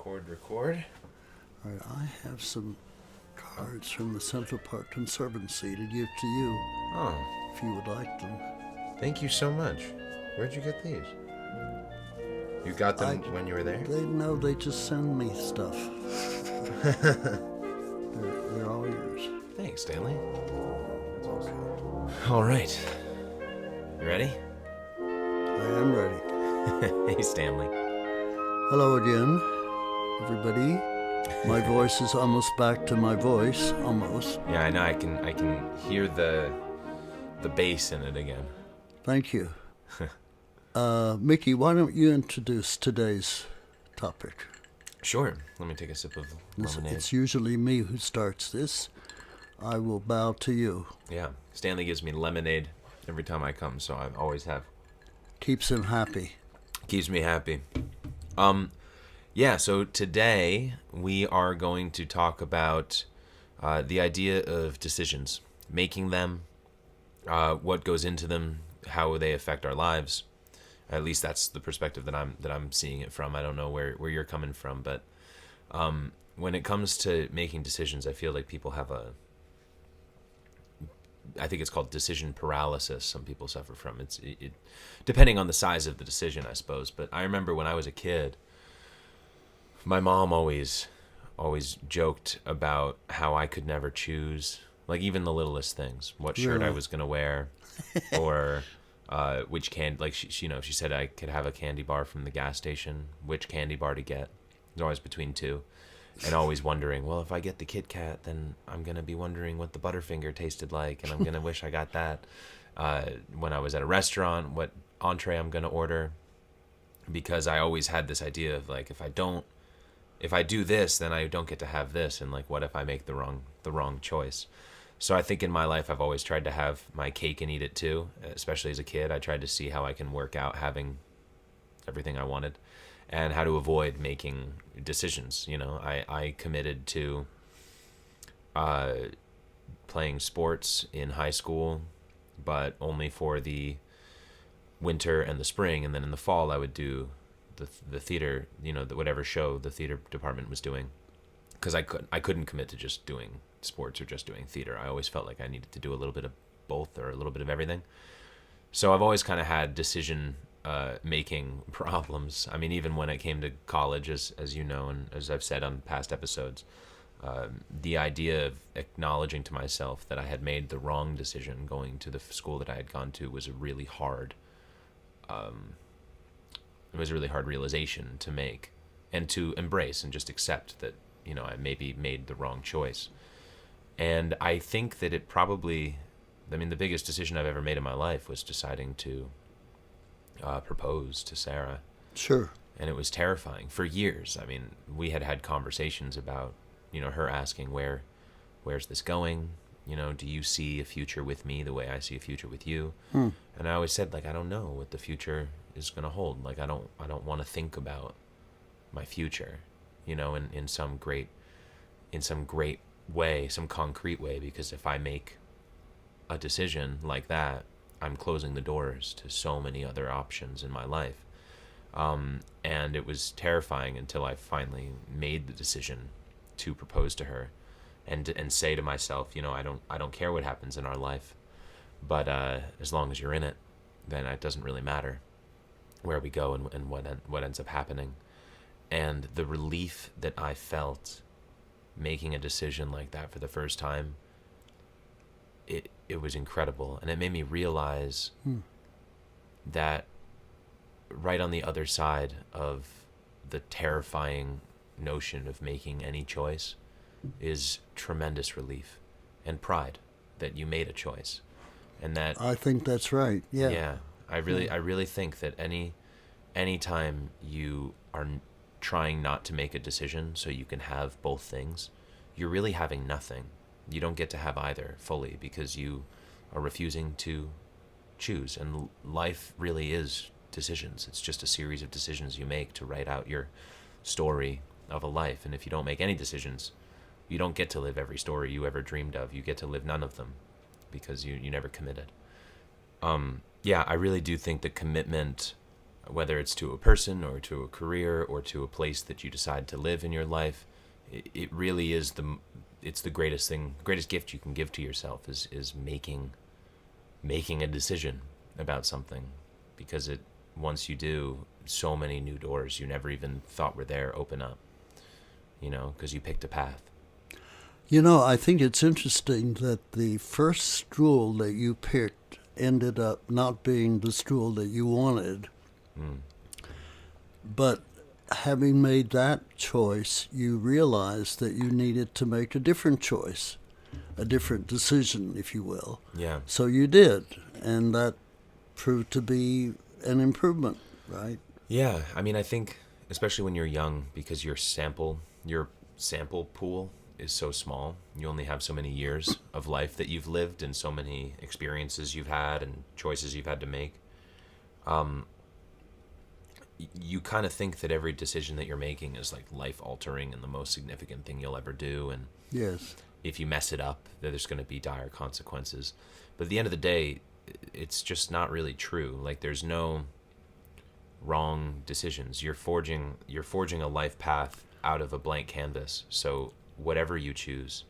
Record. All right, I have some cards from the Central Park Conservancy to give to you, Oh, if you would like them. thank you so much. Where'd you get these? You got them when you were there? They just send me stuff. they're all yours. Thanks, Stanley. Okay. All right. You ready? I am ready. Hey, Stanley. Hello again, everybody. My voice is almost back to my voice, almost. Yeah, I know. I can hear the bass in it again. Thank you. Mickey, why don't you introduce today's topic? Sure. Let me take a sip of lemonade. It's usually me who starts this. I will bow to you. Yeah. Stanley gives me lemonade every time I come, so I always have. Keeps him happy. Keeps me happy. Yeah, so today we are going to talk about the idea of decisions, making them, what goes into them, how they affect our lives. At least that's the perspective that I'm seeing it from. I don't know where you're coming from, but when it comes to making decisions, I feel like people have I think it's called decision paralysis. Some people suffer from it, depending on the size of the decision, I suppose. But I remember when I was a kid, my mom always joked about how I could never choose, like even the littlest things, what shirt I was gonna wear, or which like she said I could have a candy bar from the gas station, which candy bar to get. It was always between two, and always wondering, well, if I get the Kit Kat, then I'm gonna be wondering what the Butterfinger tasted like, and I'm gonna wish I got that. When I was at a restaurant, what entree I'm gonna order, because I always had this idea of like, if I do this, then I don't get to have this, and like, what if I make the wrong choice? So I think in my life, I've always tried to have my cake and eat it too. Especially as a kid, I tried to see how I can work out having everything I wanted, and how to avoid making decisions. You know, I committed to playing sports in high school, but only for the winter and the spring, and then in the fall I would do the theater, whatever show the theater department was doing, because I couldn't commit to just doing sports or just doing theater. I always felt like I needed to do a little bit of both, or a little bit of everything. So I've always kind of had decision making problems. I mean, even when it came to college, as you know, and as I've said on past episodes, the idea of acknowledging to myself that I had made the wrong decision going to the school that I had gone to was a really hard realization to make, and to embrace and just accept that, I maybe made the wrong choice. And I think that the biggest decision I've ever made in my life was deciding to propose to Sarah. Sure. And it was terrifying for years. I mean, we had conversations about, her asking, where's this going? Do you see a future with me the way I see a future with you? And I always said, like, I don't know what the future is going to hold. Like, I don't want to think about my future, in some great way, some concrete way, because if I make a decision like that, I'm closing the doors to so many other options in my life. And it was terrifying until I finally made the decision to propose to her, and say to myself, I don't care what happens in our life, but as long as you're in it, then it doesn't really matter where we go and what ends up happening. And the relief that I felt making a decision like that for the first time, it was incredible. And it made me realize that right on the other side of the terrifying notion of making any choice is tremendous relief and pride that you made a choice. And that, I think that's right. Yeah. Yeah. I really think that any time you are trying not to make a decision so you can have both things, you're really having nothing. You don't get to have either fully, because you are refusing to choose. And life really is decisions. It's just a series of decisions you make to write out your story of a life. And if you don't make any decisions, you don't get to live every story you ever dreamed of. You get to live none of them, because you never committed. Yeah, I really do think that commitment whether it's to a person or to a career or to a place that you decide to live in your life. It really is it's the greatest gift you can give to yourself is making a decision about something, because once you do, so many new doors you never even thought were there open up, because you picked a path. I think it's interesting that the first school that you picked ended up not being the school that you wanted. But having made that choice, you realized that you needed to make a different choice, a different decision, if you will. Yeah. So you did, and that proved to be an improvement, right? Yeah, I mean, I think especially when you're young, because your sample pool is so small. You only have so many years of life that you've lived and so many experiences you've had and choices you've had to make. You kind of think that every decision that you're making is like life altering and the most significant thing you'll ever do. And Yes. if you mess it up, that there's going to be dire consequences. But at the end of the day, it's just not really true. Like, there's no wrong decisions. You're forging a life path out of a blank canvas. So whatever you choose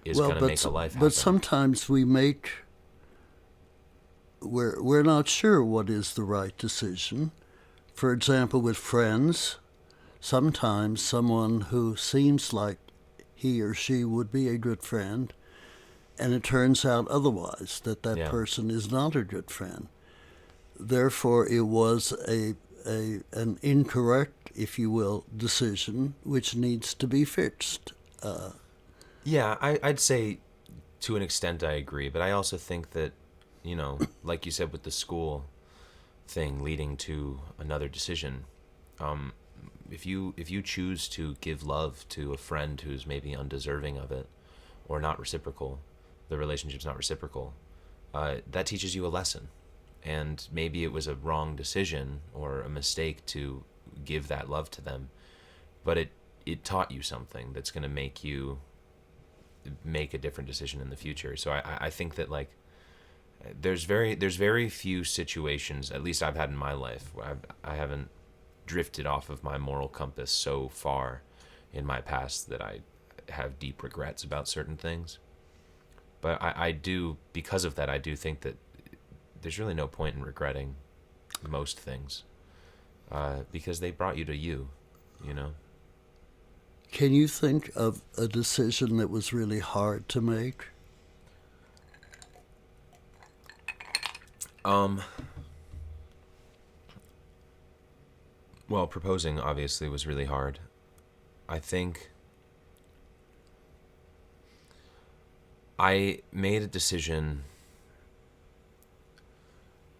is going to make a life happen. But sometimes we're not sure what is the right decision. For example, with friends, sometimes someone who seems like he or she would be a good friend, and it turns out otherwise, that Yeah. person is not a good friend. Therefore, it was an incorrect, if you will, decision, which needs to be fixed. Yeah, I'd say to an extent I agree, but I also think that, like you said with the school thing leading to another decision, if you choose to give love to a friend who's maybe undeserving of it or not reciprocal, the relationship's not reciprocal, that teaches you a lesson. And maybe it was a wrong decision or a mistake to give that love to them, but it taught you something that's going to make you make a different decision in the future. So I think that, like, there's very few situations, at least I've had in my life, where I haven't drifted off of my moral compass so far in my past that I have deep regrets about certain things. But I do, because of that, I do think that there's really no point in regretting most things, because they brought you to you. Can you think of a decision that was really hard to make? Well, proposing obviously was really hard. I think I made a decision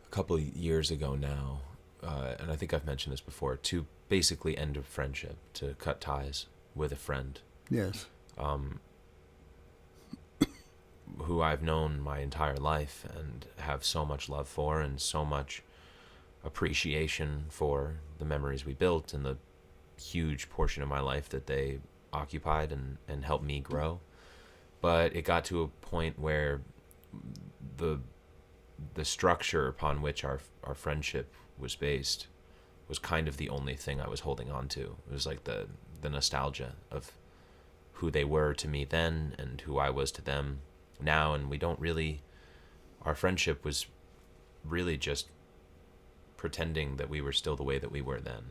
a couple of years ago now, and I think I've mentioned this before, to basically end a friendship, to cut ties with a friend. Yes. Who I've known my entire life and have so much love for and so much appreciation for the memories we built and the huge portion of my life that they occupied and helped me grow. But it got to a point where the structure upon which our friendship was based was kind of the only thing I was holding on to. It was like the nostalgia of who they were to me then and who I was to them now. And our friendship was really just pretending that we were still the way that we were then.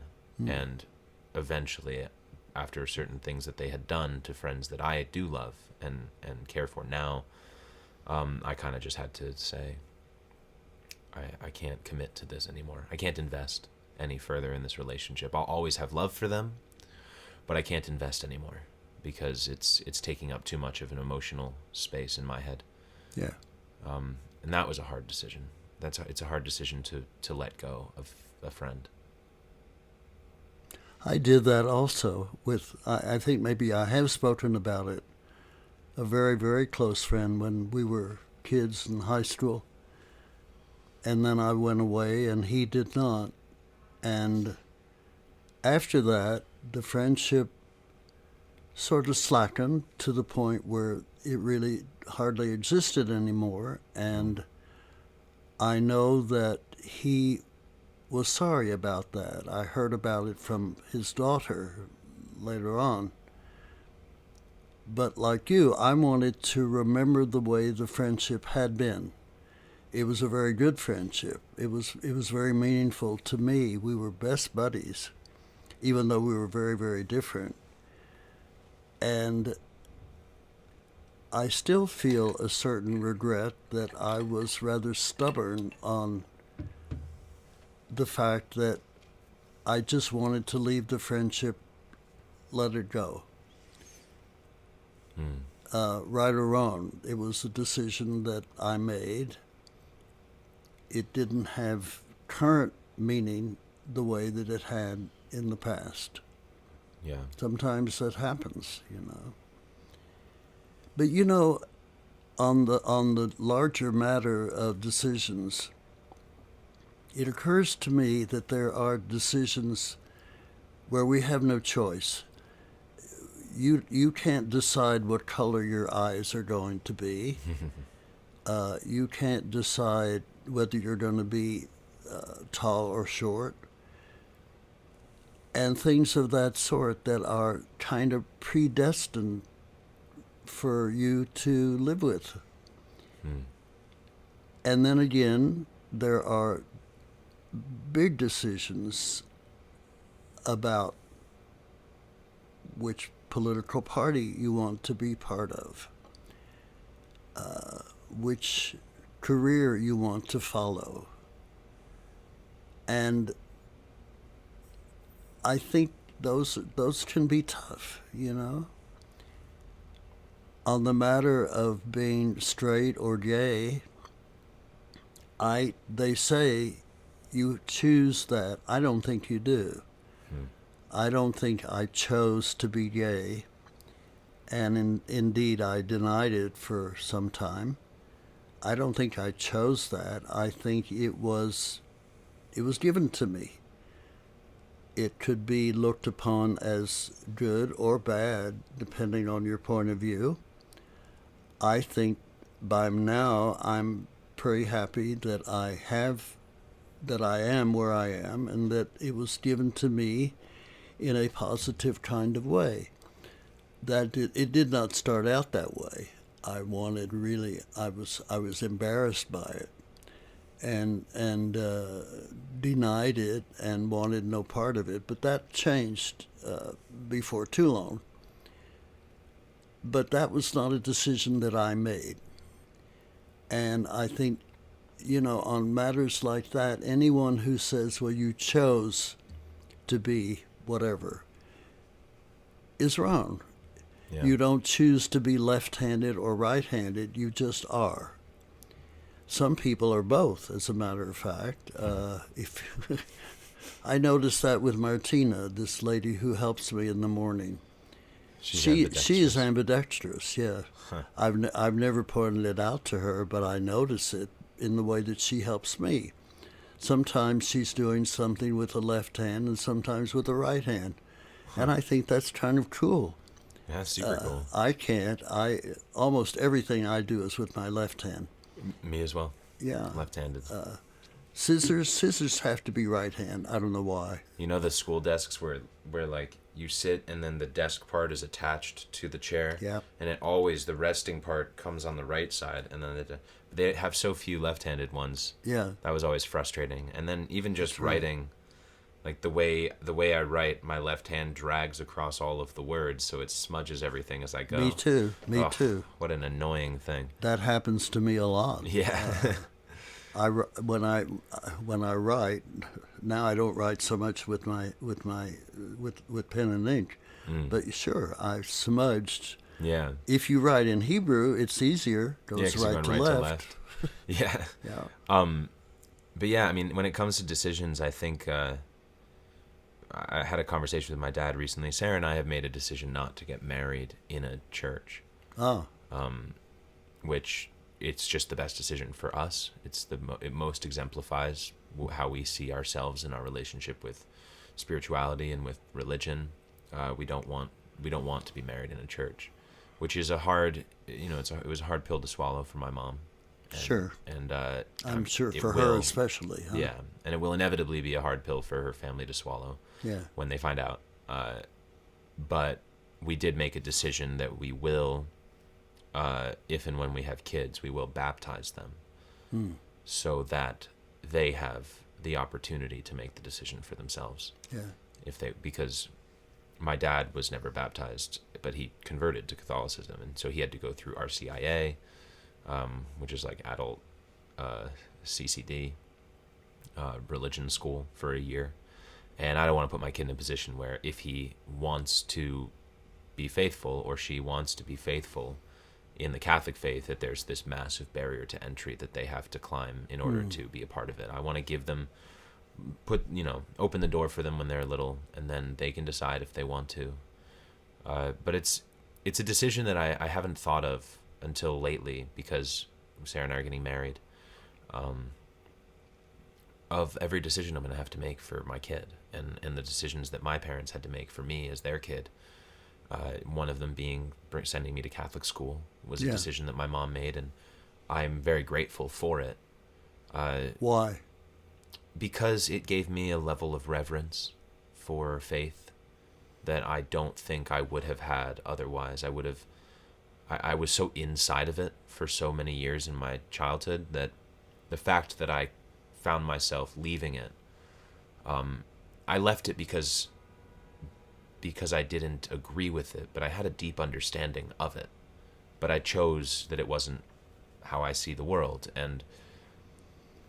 And eventually, after certain things that they had done to friends that I do love and care for now, I kind of just had to say, I can't commit to this anymore. I can't invest any further in this relationship. I'll always have love for them, but I can't invest anymore because it's taking up too much of an emotional space in my head. Yeah. And that was a hard decision. It's a hard decision to let go of a friend. I did that also with, I think maybe I have spoken about it, a very, very close friend when we were kids in high school. And then I went away and he did not. And after that, the friendship sort of slackened to the point where it really hardly existed anymore. And I know that he was sorry about that. I heard about it from his daughter later on. But like you, I wanted to remember the way the friendship had been. It was a very good friendship. It was very meaningful to me. We were best buddies, even though we were very, very different. And I still feel a certain regret that I was rather stubborn on the fact that I just wanted to leave the friendship, let it go. Right or wrong, it was a decision that I made. It didn't have current meaning the way that it had in the past. Yeah. Sometimes that happens, you know. But on the larger matter of decisions, it occurs to me that there are decisions where we have no choice. You can't decide what color your eyes are going to be. You can't decide whether you're going to be tall or short. And things of that sort that are kind of predestined for you to live with. And then again, there are big decisions about which political party you want to be part of, which career you want to follow. And I think those can be tough, you know. On the matter of being straight or gay, they say you choose that. I don't think you do. I don't think I chose to be gay, and indeed I denied it for some time. I don't think I chose that. I think it was given to me. It could be looked upon as good or bad, depending on your point of view. I think by now I'm pretty happy that I am where I am, and that it was given to me in a positive kind of way. It did not start out that way. I was embarrassed by it, and denied it and wanted no part of it. But that changed before too long. But that was not a decision that I made. And I think, on matters like that, anyone who says, well, you chose to be whatever, is wrong. Yeah. You don't choose to be left-handed or right-handed, you just are. Some people are both, as a matter of fact. I noticed that with Martina, this lady who helps me in the morning. She is ambidextrous, yeah. Huh. I've never pointed it out to her, but I notice it in the way that she helps me. Sometimes she's doing something with the left hand and sometimes with the right hand. Huh. And I think that's kind of cool. Yeah, super cool. I can't. Almost everything I do is with my left hand. Me as well. Yeah. Left-handed. Scissors have to be right hand. I don't know why. You know the school desks where like you sit and then the desk part is attached to the chair? Yeah. And the resting part comes on the right side, and then they have so few left-handed ones. Yeah. That was always frustrating. And then even just writing, like the way I write, my left hand drags across all of the words, so it smudges everything as I go. Me too. Me too. What an annoying thing. That happens to me a lot. Yeah. When I write now, I don't write so much with pen and ink, but sure, I've smudged. Yeah. If you write in Hebrew, it's easier. Goes right to left. Yeah. Yeah. But yeah, I mean, when it comes to decisions, I think I had a conversation with my dad recently. Sarah and I have made a decision not to get married in a church. Oh. Which it's just the best decision for us. It most exemplifies how we see ourselves in our relationship with spirituality and with religion. We don't want to be married in a church, which is it was a hard pill to swallow for my mom, Sure. And I'm sure it for her especially. Huh? Yeah, and it will inevitably be a hard pill for her family to swallow. Yeah. When they find out. But we did make a decision that we will, if and when we have kids, we will baptize them, so that they have the opportunity to make the decision for themselves. Yeah. Because my dad was never baptized, but he converted to Catholicism, and so he had to go through RCIA, which is like adult CCD, religion school for a year. And I don't want to put my kid in a position where if he wants to be faithful or she wants to be faithful in the Catholic faith, that there's this massive barrier to entry that they have to climb in order to be a part of it. I want to give them, open the door for them when they're little, and then they can decide if they want to. But it's a decision that I haven't thought of until lately, because Sarah and I are getting married. Of every decision I'm going to have to make for my kid, and the decisions that my parents had to make for me as their kid. One of them being sending me to Catholic school was a decision that my mom made, and I'm very grateful for it. Why? Because it gave me a level of reverence for faith that I don't think I would have had otherwise. I was so inside of it for so many years in my childhood that the fact that I found myself leaving it, I left it because I didn't agree with it, but I had a deep understanding of it. But I chose that it wasn't how I see the world, and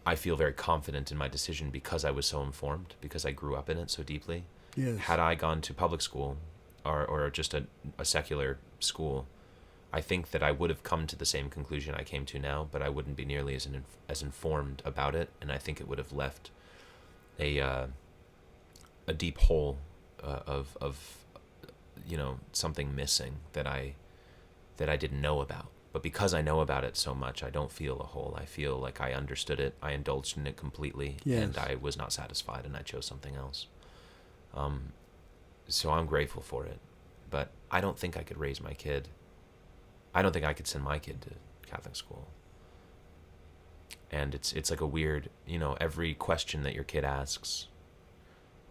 I feel very confident in my decision because I was so informed, because I grew up in it so deeply. Yes. Had I gone to public school or just a secular school, I think that I would have come to the same conclusion I came to now, but I wouldn't be nearly as informed about it, and I think it would have left a deep hole of something missing that I didn't know about. But because I know about it so much, I don't feel a hole. I feel like I understood it, I indulged in it completely, and I was not satisfied, and I chose something else. So I'm grateful for it, but I don't think I could raise my kid. I don't think I could send my kid to Catholic school. And it's like a weird, every question that your kid asks,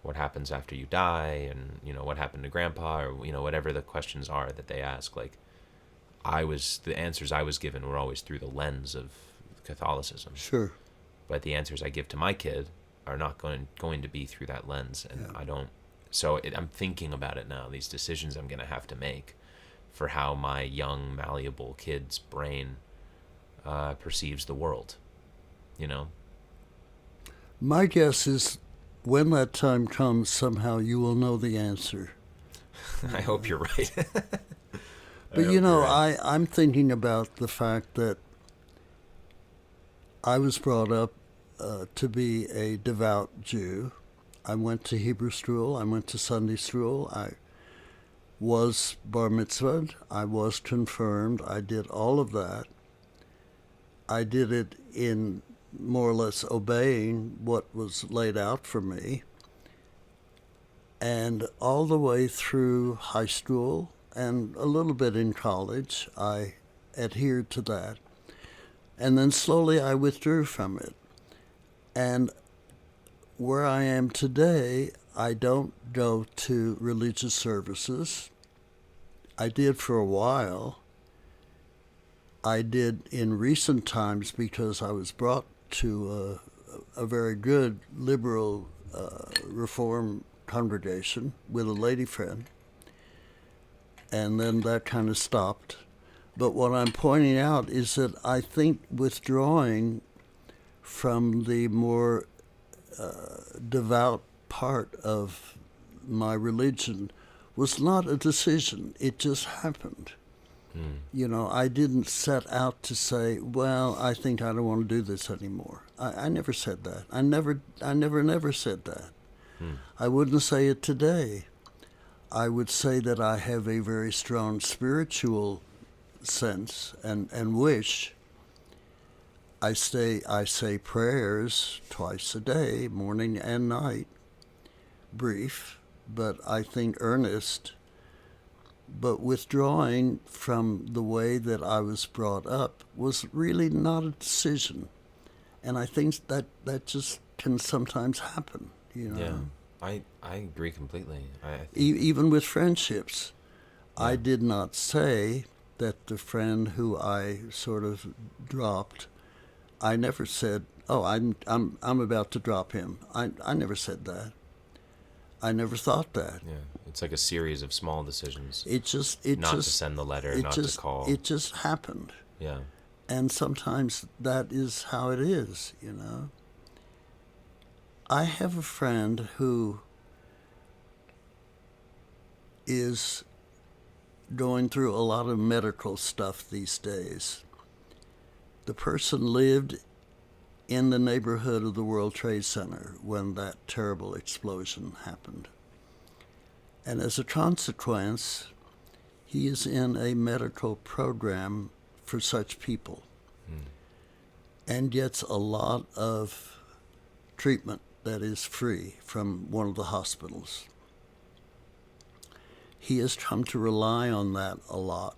what happens after you die, and, what happened to grandpa, or, whatever the questions are that they ask, like, the answers I was given were always through the lens of Catholicism. Sure. But the answers I give to my kid are not going to be through that lens, and I don't. So I'm thinking about it now, these decisions I'm going to have to make for how my young, malleable kid's brain perceives the world, My guess is when that time comes, somehow you will know the answer. I hope you're right. But, I'm thinking about the fact that I was brought up to be a devout Jew. I went to Hebrew school. I went to Sunday school. I was bar mitzvahed. I was confirmed. I did all of that. I did it in more or less obeying what was laid out for me. And all the way through high school and a little bit in college, I adhered to that. And then slowly I withdrew from it. And where I am today, I don't go to religious services. I did for a while. I did in recent times because I was brought to a very good liberal Reform congregation with a lady friend. And then that kind of stopped. But what I'm pointing out is that I think withdrawing from the more devout part of my religion was not a decision. It just happened. I didn't set out to say, well, I think I don't want to do this anymore. I never said that. I never said that. I wouldn't say it today. I would say that I have a very strong spiritual sense and wish. I say prayers twice a day, morning and night, brief, but I think earnest, But withdrawing from the way that I was brought up was really not a decision. And I think that just can sometimes happen, you know. Yeah, I agree completely. I think, Even with friendships, I yeah, did not say that the friend who I sort of dropped, I never said, "Oh, I'm about to drop him." I never said that. I never thought that. yeah. It's like a series of small decisions. It Not to just send the letter, it not to just call. it just happened. Yeah, And sometimes that is how it is, you know. I have a friend who is going through a lot of medical stuff these days. The person lived in the neighborhood of the World Trade Center when that terrible explosion happened. And as a consequence, he is in a medical program for such people and gets a lot of treatment that is free from one of the hospitals. He has come to rely on that a lot.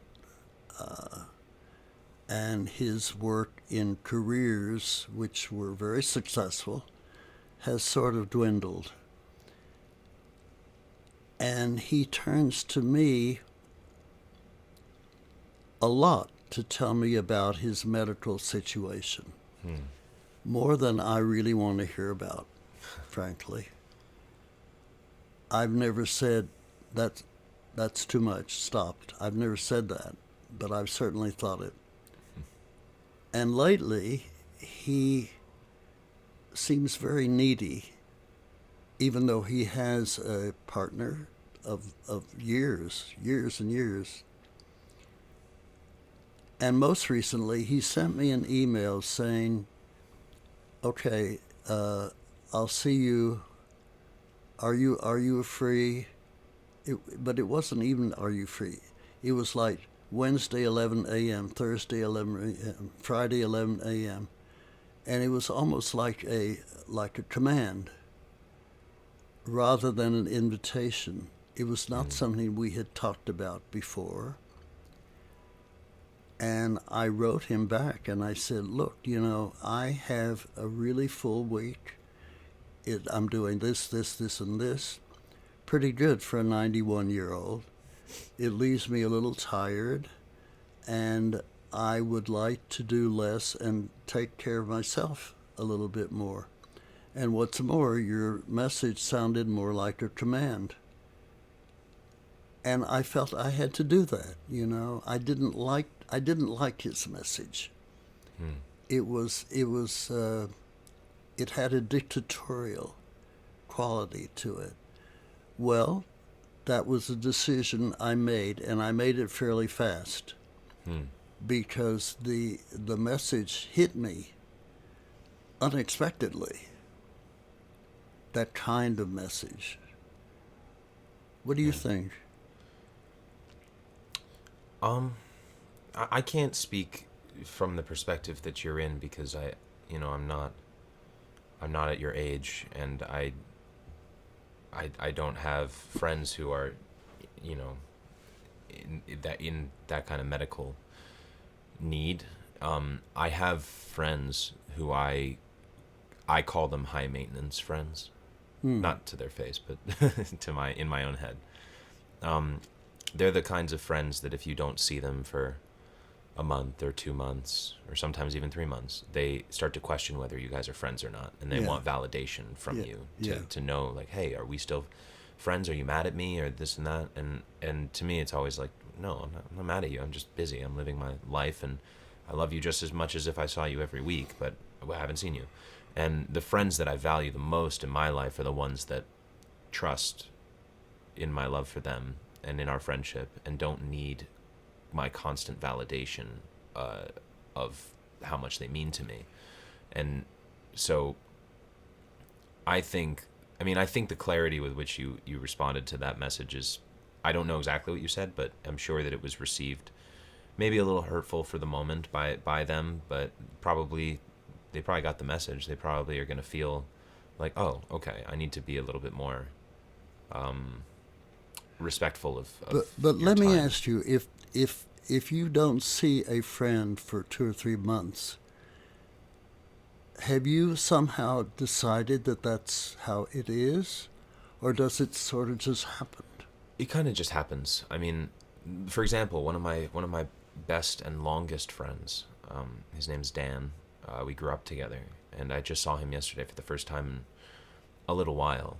And his work in careers, which were very successful, has sort of dwindled. And he turns to me a lot to tell me about his medical situation, more than I really want to hear about, frankly. I've never said that's too much, stopped. I've never said that, but I've certainly thought it. And lately, he seems very needy, even though he has a partner of years and years. And most recently, he sent me an email saying, "Okay, I'll see you. Are you free?" But it wasn't even "Are you free?" It was like Wednesday 11 a.m., Thursday 11 a.m., Friday 11 a.m., and it was almost like a command rather than an invitation. It was not something we had talked about before. And I wrote him back and I said, "Look, you know, I have a really full week. I'm doing this, and this. Pretty good for a 91-year-old. It leaves me a little tired, and I would like to do less and take care of myself a little bit more. And what's more, your message sounded more like a command." And I felt I had to do that, you know. I didn't like his message. It had a dictatorial quality to it. Well, that was a decision I made, and I made it fairly fast because the message hit me unexpectedly. That kind of message. What do you think? I can't speak from the perspective that you're in because I'm not at your age, and I don't have friends who are, you know, in that kind of medical need. I have friends who I call them high maintenance friends, not to their face, but in my own head. They're the kinds of friends that if you don't see them for a month or 2 months or sometimes even 3 months, they start to question whether you guys are friends or not, and they want validation from you to know, like, hey, are we still friends? Are you mad at me or this and that? And to me, it's always like, no, I'm not mad at you. I'm just busy. I'm living my life, and I love you just as much as if I saw you every week, but I haven't seen you. And the friends that I value the most in my life are the ones that trust in my love for them and in our friendship and don't need my constant validation of how much they mean to me. And so I think the clarity with which you responded to that message is, I don't know exactly what you said, but I'm sure that it was received maybe a little hurtful for the moment by them, but they probably got the message. They probably are going to feel like, oh, okay, I need to be a little bit more respectful of But your let me time. ask you, if you don't see a friend for 2 or 3 months, have you somehow decided that that's how it is, or does it sort of just happen? It kind of just happens. I mean, for example, one of my best and longest friends, his name's Dan. We grew up together, and I just saw him yesterday for the first time in a little while.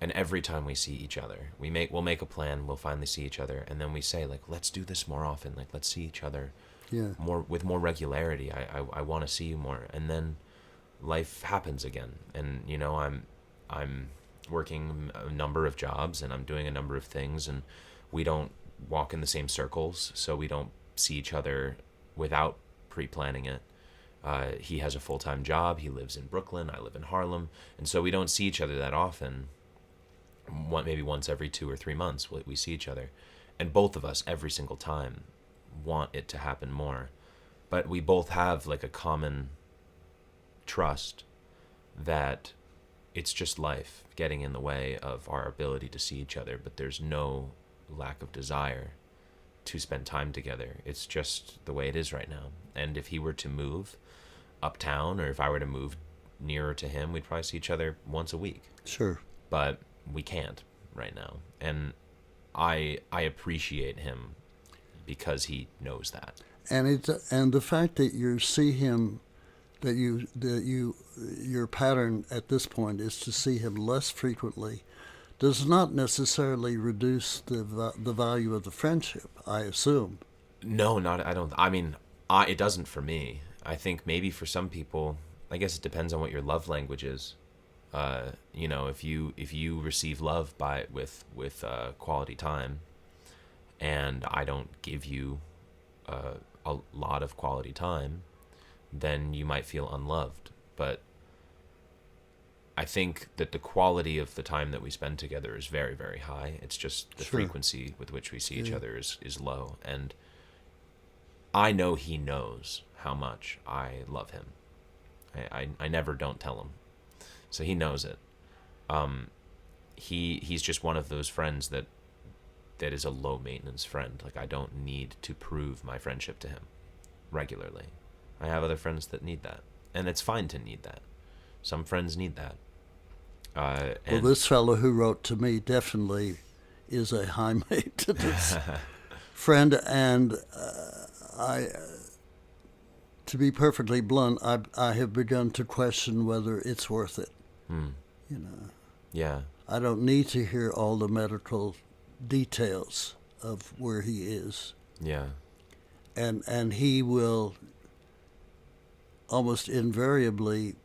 And every time we see each other, we'll make a plan. We'll finally see each other, and then we say like, let's do this more often. Like, let's see each other Yeah, more regularity. I want to see you more. And then life happens again, and I'm working a number of jobs, and I'm doing a number of things, and we don't walk in the same circles, so we don't see each other without pre-planning it. He has a full-time job. He lives in Brooklyn. I live in Harlem, and so we don't see each other that often. Maybe once every 2 or 3 months we see each other, and both of us every single time want it to happen more, but we both have like a common trust that it's just life getting in the way of our ability to see each other, but there's no lack of desire to spend time together. It's just the way it is right now. And if he were to move uptown, or if I were to move nearer to him, we'd probably see each other once a week. sure. But we can't right now. And I appreciate him because he knows that. And the fact that you see him, your pattern at this point is to see him less frequently, does not necessarily reduce the value of the friendship, I assume. No, not I don't. I mean, it doesn't for me. I think maybe for some people, I guess it depends on what your love language is. If you receive love with quality time, and I don't give you a lot of quality time, then you might feel unloved. But I think that the quality of the time that we spend together is very, very high. It's just the Sure. frequency with which we see each Yeah. other is low. And I know he knows how much I love him. I never don't tell him. So he knows it. He's just one of those friends that is a low maintenance friend. Like, I don't need to prove my friendship to him regularly. I have other friends that need that, and it's fine to need that. Some friends need that. Well, And this fellow who wrote to me definitely is a high maintenance friend, and to be perfectly blunt, I have begun to question whether it's worth it. You know, yeah, I don't need to hear all the medical details of where he is, yeah, and he will almost invariably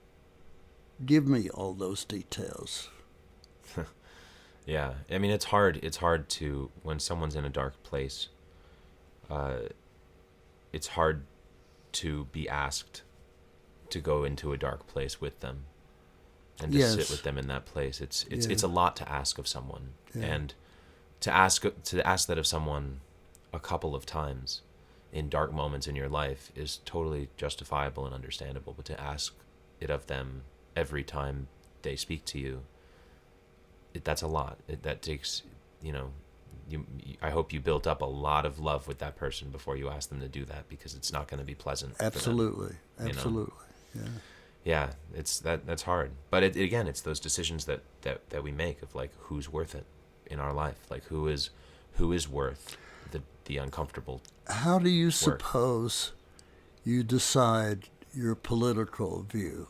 give me all those details. yeah. I mean, it's hard. It's hard to, when someone's in a dark place. It's hard to be asked to go into a dark place with them, and to Yes. sit with them in that place. It's Yeah. a lot to ask of someone, Yeah. and to ask that of someone a couple of times in dark moments in your life is totally justifiable and understandable. But to ask it of them every time they speak to you, that's a lot. That takes, I hope you built up a lot of love with that person before you ask them to do that, because it's not going to be pleasant. Absolutely, know? absolutely. Yeah. Yeah, that's hard. But again, it's those decisions that we make of like, who's worth it in our life, like who is worth the uncomfortable. How do you suppose you decide your political view,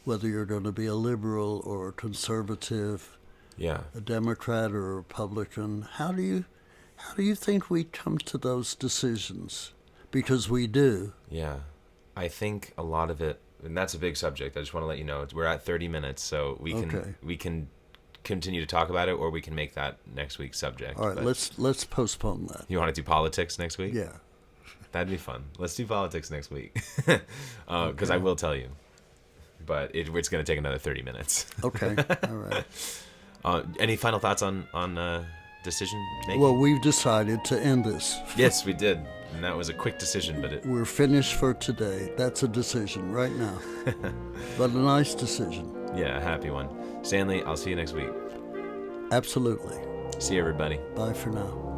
whether you're going to be a liberal or a conservative, Yeah. a Democrat or a Republican? How do you think we come to those decisions? Because we do. Yeah. I think a lot of it, and that's a big subject. I just want to let you know we're at 30 minutes, so we can continue to talk about it, or we can make that next week's subject. All right, But let's postpone that. You want to do politics next week? Yeah. That'd be fun. Let's do politics next week, because I will tell you, but it's going to take another 30 minutes. Okay. All right. Any final thoughts on decision making? Well, we've decided to end this. Yes, we did, and that was a quick decision, but We're finished for today. That's a decision right now. But a nice decision. yeah, a happy one. Stanley, I'll see you next week. Absolutely. See you, everybody. Bye for now.